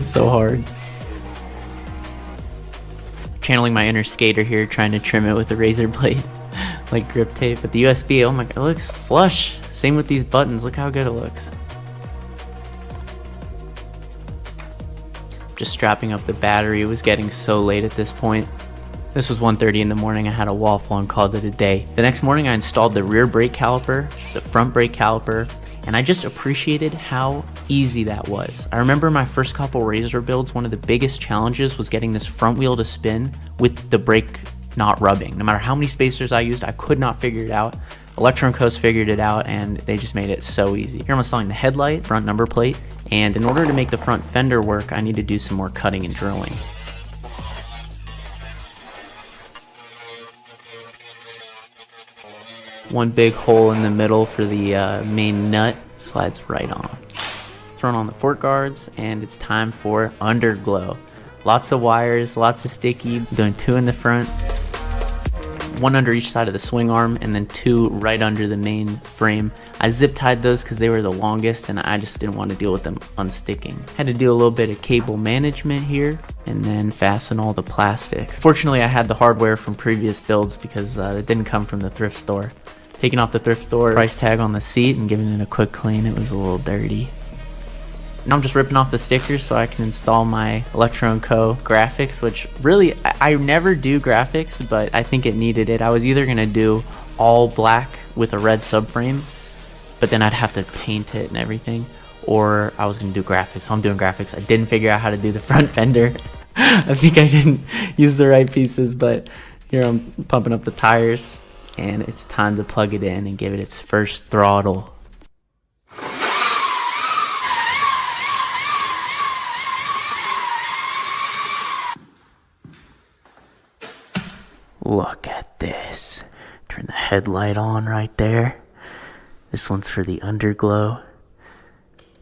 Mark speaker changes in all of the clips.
Speaker 1: It's so hard. Channeling my inner skater here, trying to trim it with a razor blade like grip tape. But the USB, oh my god, it looks flush. Same with these buttons, look how good it looks. Just strapping up the battery. It was getting so late at this point. This was 1:30 in the morning. I had a waffle and called it a day. The next morning I installed the rear brake caliper, the front brake caliper, and I just appreciated how easy that was. I remember my first couple RZR builds, one of the biggest challenges was getting this front wheel to spin with the brake not rubbing. No matter how many spacers I used, I could not figure it out. Electron Coast figured it out and they just made it so easy. Here I'm installing the headlight, front number plate, and in order to make the front fender work, I need to do some more cutting and drilling. One big hole in the middle for the main nut, slides right on. Thrown on the fork guards, and it's time for underglow. Lots of wires, lots of sticky. I'm doing 2 in the front, 1 under each side of the swing arm, and then 2 right under the main frame. I zip tied those because they were the longest and I just didn't want to deal with them unsticking. Had to do a little bit of cable management here and then fasten all the plastics. Fortunately, I had the hardware from previous builds because it didn't come from the thrift store. Taking off the thrift store price tag on the seat and giving it a quick clean. It was a little dirty. Now I'm just ripping off the stickers so I can install my Electron Co graphics, which really, I never do graphics, but I think it needed it. I was either gonna do all black with a red subframe, but then I'd have to paint it and everything, or I was gonna do graphics. So I'm doing graphics. I didn't figure out how to do the front fender. I think I didn't use the right pieces, but here I'm pumping up the tires and it's time to plug it in and give it its first throttle. Look at this. Turn the headlight on right there. This one's for the underglow.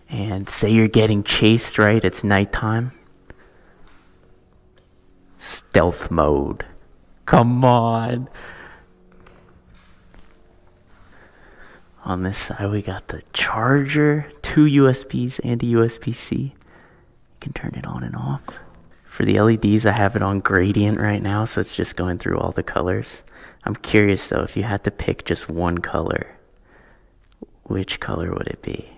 Speaker 1: And say you're getting chased, right? It's nighttime. Stealth mode. Come on. On this side we got the charger, 2 USBs and a USB-C. You can turn it on and off. For the LEDs, I have it on gradient right now, so it's just going through all the colors. I'm curious though, if you had to pick just one color, which color would it be?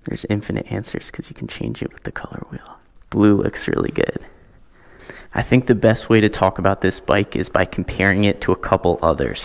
Speaker 1: There's infinite answers because you can change it with the color wheel. Blue looks really good. I think the best way to talk about this bike is by comparing it to a couple others.